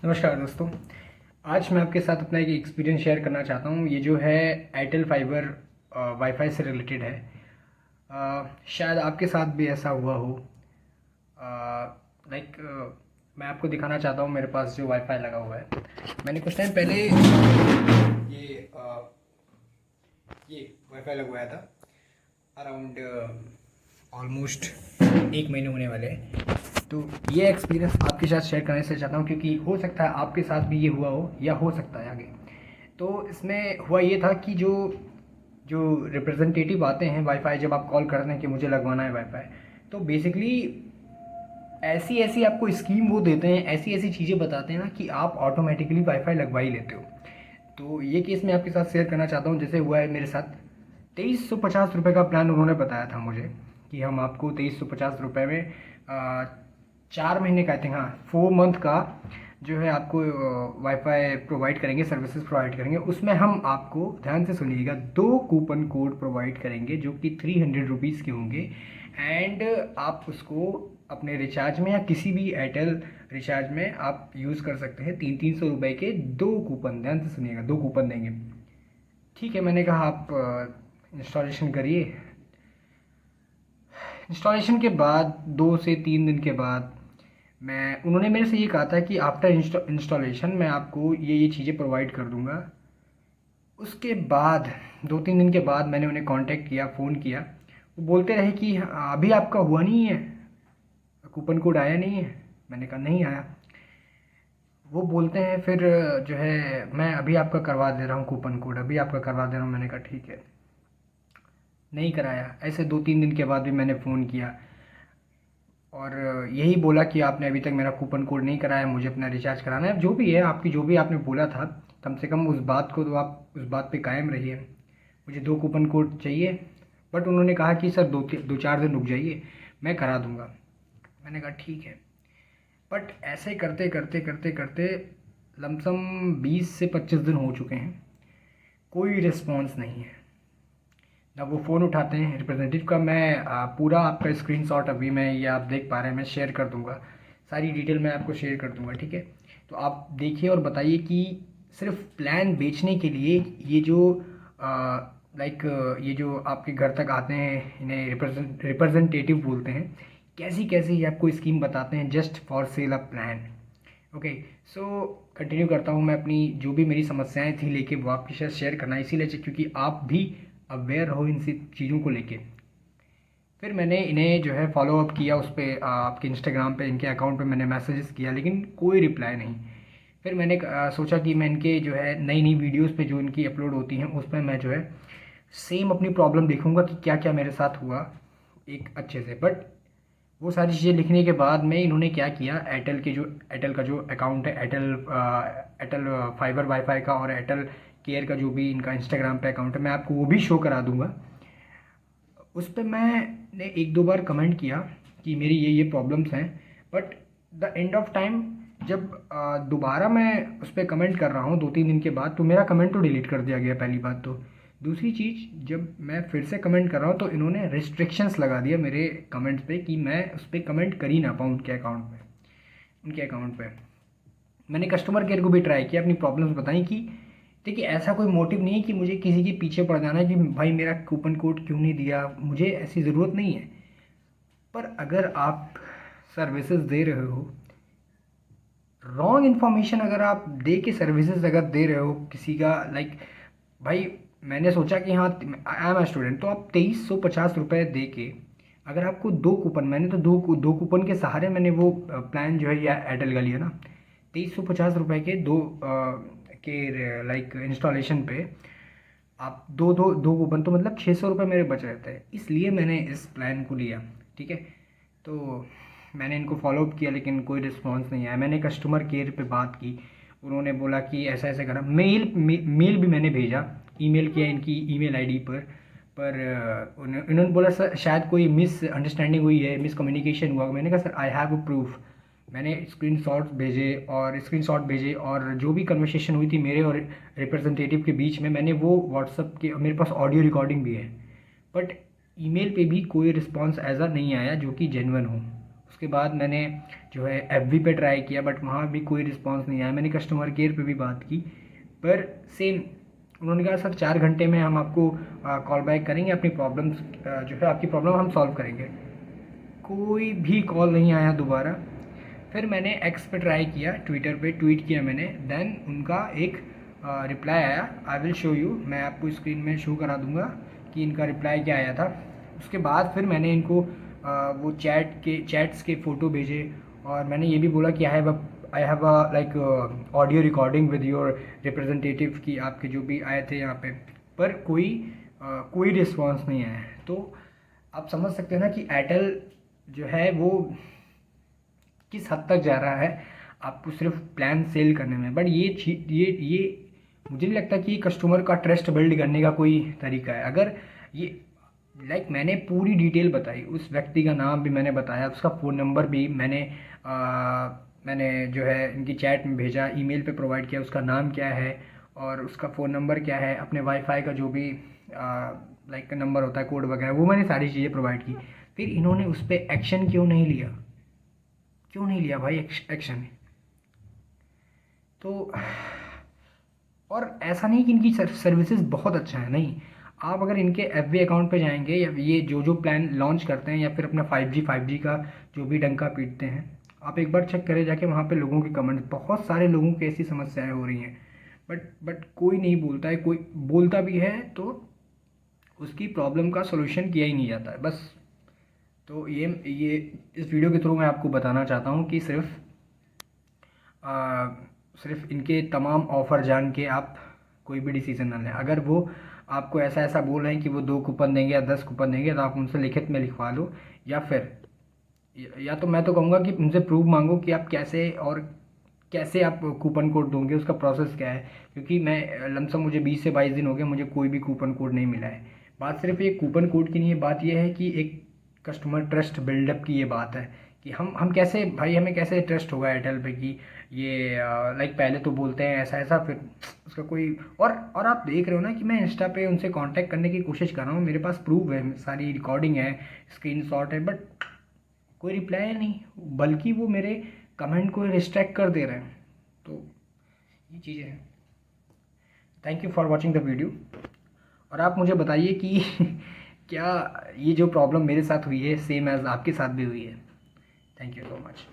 नमस्कार दोस्तों। आज मैं आपके साथ अपना एक एक्सपीरियंस शेयर करना चाहता हूँ। ये जो है एयरटेल फाइबर वाईफाई से रिलेटेड है। शायद आपके साथ भी ऐसा हुआ हो। लाइक मैं आपको दिखाना चाहता हूँ मेरे पास जो वाईफाई लगा हुआ है। मैंने कुछ टाइम पहले ये वाईफाई लगवाया था। अराउंड ऑलमोस्ट 1 महीने होने वाले हैं। तो ये एक्सपीरियंस आपके साथ शेयर करने से चाहता हूँ, क्योंकि हो सकता है आपके साथ भी ये हुआ हो या हो सकता है आगे। तो इसमें हुआ ये था कि जो जो रिप्रेजेंटेटिव आते हैं वाईफाई, जब आप कॉल करते हैं कि मुझे लगवाना है वाईफाई, तो बेसिकली ऐसी ऐसी आपको स्कीम वो देते हैं, ऐसी ऐसी चीज़ें बताते हैं ना कि आप ऑटोमेटिकली वाईफाई लगवा ही लेते हो। तो ये केस मैं आपके साथ शेयर करना चाहता हूँ। जैसे हुआ है मेरे साथ, 2350 रुपये का प्लान उन्होंने बताया था मुझे कि हम आपको 2350 रुपये में 4 महीने का, आई थिंक, हाँ, 4 मंथ का जो है आपको वाईफाई प्रोवाइड करेंगे, सर्विसेज प्रोवाइड करेंगे। उसमें हम आपको, ध्यान से सुनिएगा, 2 कूपन कोड प्रोवाइड करेंगे जो कि 300 रुपीज़ के होंगे। एंड आप उसको अपने रिचार्ज में या किसी भी एयरटेल रिचार्ज में आप यूज़ कर सकते हैं। 300 रुपये के 2 कूपन, ध्यान से सुनिएगा, 2 कूपन देंगे। ठीक है, मैंने कहा आप इंस्टॉलेशन करिए। इंस्टॉलेशन के बाद 2 से 3 दिन के बाद उन्होंने मेरे से ये कहा था कि आफ्टर इंस्टॉलेशन मैं आपको ये चीज़ें प्रोवाइड कर दूंगा। उसके बाद 2-3 दिन के बाद मैंने उन्हें कांटेक्ट किया, फ़ोन किया। वो बोलते रहे कि अभी आपका हुआ नहीं है, कूपन कोड आया नहीं है। मैंने कहा नहीं आया। वो बोलते हैं फिर जो है, मैं अभी आपका करवा दे रहा हूँ कूपन कोड, अभी आपका करवा दे रहा हूँ। मैंने कहा ठीक है। नहीं कराया। ऐसे 2-3 दिन के बाद भी मैंने फ़ोन किया और यही बोला कि आपने अभी तक मेरा कूपन कोड नहीं कराया, मुझे अपना रिचार्ज कराना है। जो भी है आपकी, जो भी आपने बोला था, कम से कम उस बात को तो आप उस बात पे कायम रहिए। मुझे 2 कूपन कोड चाहिए। बट उन्होंने कहा कि सर 2-4 दिन रुक जाइए, मैं करा दूंगा। मैंने कहा ठीक है। बट ऐसे करते करते करते करते लमसम 20 से 25 दिन हो चुके हैं, कोई रिस्पॉन्स नहीं है। ना वो फ़ोन उठाते हैं रिप्रेजेंटेटिव का। मैं पूरा आपका स्क्रीनशॉट अभी मैं, ये आप देख पा रहे हैं, मैं शेयर कर दूंगा, सारी डिटेल मैं आपको शेयर कर दूंगा। ठीक है, तो आप देखिए और बताइए कि सिर्फ प्लान बेचने के लिए ये जो लाइक ये जो आपके घर तक आते हैं, इन्हें रिप्रेजेंटेटिव बोलते हैं, कैसी कैसी ये आपको स्कीम बताते हैं just for sale a plan. Okay, so continue करता हूँ मैं अपनी जो भी मेरी समस्याएं थी लेके, वो आपके साथ शेयर करना इसीलिए क्योंकि आप भी अवेयर रहो इन सब चीज़ों को लेके। फिर मैंने इन्हें जो है फॉलो अप किया, उस पर आपके इंस्टाग्राम पे इनके अकाउंट पे मैंने मैसेजेस किया, लेकिन कोई रिप्लाई नहीं। फिर मैंने सोचा कि मैं इनके जो है नई नई वीडियोस पे जो इनकी अपलोड होती हैं उस पर मैं जो है सेम अपनी प्रॉब्लम देखूंगा कि क्या क्या मेरे साथ हुआ एक अच्छे से। बट वो सारी चीज़ें लिखने के बाद में इन्होंने क्या किया, एयरटेल का जो अकाउंट है, एयरटेल फाइबर वाईफाई का और एयरटेल केयर का जो भी इनका इंस्टाग्राम पे अकाउंट है, मैं आपको वो भी शो करा दूंगा। उस पर मैंने 1-2 बार कमेंट किया कि मेरी ये प्रॉब्लम्स हैं। But the end of time, जब दोबारा मैं उस पर कमेंट कर रहा हूँ 2-3 दिन के बाद, तो मेरा कमेंट तो डिलीट कर दिया गया, पहली बात तो। दूसरी चीज़, जब मैं फिर से कमेंट कर रहा हूँ तो इन्होंने रिस्ट्रिक्शंस लगा दिया मेरे कमेंट्स पे कि मैं उस पर कमेंट कर ही ना पाऊँ उनके अकाउंट पे। मैंने कस्टमर केयर को भी ट्राई किया, अपनी प्रॉब्लम्स बताई कि देखिए ऐसा कोई मोटिव नहीं है कि मुझे किसी के पीछे पड़ जाना है कि भाई मेरा कूपन कोड क्यों नहीं दिया, मुझे ऐसी ज़रूरत नहीं है। पर अगर आप सर्विसेज दे रहे हो, रॉन्ग इन्फॉर्मेशन अगर आप दे के सर्विसेज अगर दे रहे हो किसी का, लाइक भाई मैंने सोचा कि हाँ, आई एम ए स्टूडेंट, तो आप 2350 रुपये दे के अगर आपको 2 कूपन, मैंने तो दो कूपन के सहारे मैंने वो प्लान जो है या एयरटेल का लिया ना, 2350 रुपये के के लाइक इंस्टॉलेशन पे आप दो कूपन, तो मतलब 600 रुपये मेरे बच रहते हैं, इसलिए मैंने इस प्लान को लिया। ठीक है, तो मैंने इनको फॉलो अप किया लेकिन कोई रिस्पांस नहीं आया। मैंने कस्टमर केयर पे बात की, उन्होंने बोला कि ऐसा ऐसा करा। मेल भी मैंने भेजा, ईमेल किया इनकी ईमेल आईडी पर उन्होंने बोला सर शायद कोई मिस अंडरस्टैंडिंग हुई है, मिस कम्युनिकेशन हुआ। मैंने कहा sir I have a proof. मैंने स्क्रीनशॉट भेजे और जो भी कन्वर्सेशन हुई थी मेरे और रिप्रेजेंटेटिव के बीच में, मैंने वो व्हाट्सअप के, मेरे पास ऑडियो रिकॉर्डिंग भी है। बट ईमेल पे भी कोई रिस्पांस ऐसा नहीं आया जो कि जेन्युइन हो। उसके बाद मैंने जो है FB पे ट्राई किया, बट वहाँ भी कोई रिस्पांस नहीं आया। मैंने कस्टमर केयर पे भी बात की, पर सेम उन्होंने कहा सर 4 घंटे में हम आपको कॉल बैक करेंगे, अपनी प्रॉब्लम्स जो है आपकी प्रॉब्लम हम सॉल्व करेंगे। कोई भी कॉल नहीं आया दोबारा। फिर मैंने एक्स पे ट्राई किया, ट्विटर पे ट्वीट किया मैंने, देन उनका एक रिप्लाई आया। आई विल शो यू, मैं आपको स्क्रीन में शो करा दूंगा कि इनका रिप्लाई क्या आया था। उसके बाद फिर मैंने इनको वो चैट्स के फ़ोटो भेजे, और मैंने ये भी बोला कि I have a like audio recording with your representative, कि आपके जो भी आए थे यहाँ पे, पर कोई रिस्पॉन्स नहीं आया। तो आप समझ सकते हैं ना कि एयरटेल जो है वो किस हद तक जा रहा है आपको सिर्फ प्लान सेल करने में। बट ये मुझे नहीं लगता कि कस्टमर का ट्रस्ट बिल्ड करने का कोई तरीका है। अगर ये मैंने पूरी डिटेल बताई, उस व्यक्ति का नाम भी मैंने बताया, उसका फ़ोन नंबर भी मैंने जो है इनकी चैट में भेजा, ईमेल पे प्रोवाइड किया, उसका नाम क्या है और उसका फ़ोन नंबर क्या है, अपने वाईफाई का जो भी नंबर होता है, कोड वगैरह, वो मैंने सारी चीज़ें प्रोवाइड की। फिर इन्होंने उस पर एक्शन क्यों नहीं लिया? क्यों नहीं लिया भाई एक्शन? तो और ऐसा नहीं कि इनकी सर्विसेज बहुत अच्छा है, नहीं। आप अगर इनके FB अकाउंट पे जाएंगे, या ये जो प्लान लॉन्च करते हैं, या फिर अपना 5G का जो भी डंका पीटते हैं, आप एक बार चेक करें जाके वहाँ पे लोगों के कमेंट। बहुत सारे लोगों की ऐसी समस्याएं हो रही हैं, बट कोई नहीं बोलता है। कोई बोलता भी है तो उसकी प्रॉब्लम का सोल्यूशन किया ही नहीं जाता है, बस। तो ये इस वीडियो के थ्रू मैं आपको बताना चाहता हूँ कि सिर्फ इनके तमाम ऑफ़र जान के आप कोई भी डिसीज़न ना लें। अगर वो आपको ऐसा ऐसा बोल रहे हैं कि वो 2 कूपन देंगे या 10 कूपन देंगे, तो आप उनसे लिखित में लिखवा लो, या फिर या तो मैं तो कहूँगा कि उनसे प्रूफ मांगो कि आप कैसे आप कूपन कोड दोगे, उसका प्रोसेस क्या है। क्योंकि मैं लमसम मुझे 20 से 22 दिन हो गए, मुझे कोई भी कूपन कोड नहीं मिला है। बात सिर्फ ये कूपन कोड की नहीं है, बात ये है कि एक कस्टमर ट्रस्ट बिल्डअप की ये बात है कि हम कैसे भाई, हमें कैसे ट्रस्ट होगा एयरटेल पे कि ये पहले तो बोलते हैं ऐसा ऐसा, फिर उसका कोई और आप देख रहे हो ना कि मैं इंस्टा पे उनसे कांटेक्ट करने की कोशिश कर रहा हूँ, मेरे पास प्रूफ है, सारी रिकॉर्डिंग है, स्क्रीनशॉट है, बट कोई रिप्लाई नहीं, बल्कि वो मेरे कमेंट को रिस्ट्रैक्ट कर दे रहे हैं। तो ये चीज़ें हैं। Thank you for watching the video. और आप मुझे बताइए कि क्या ये जो प्रॉब्लम मेरे साथ हुई है सेम एज आपके साथ भी हुई है? Thank you so much.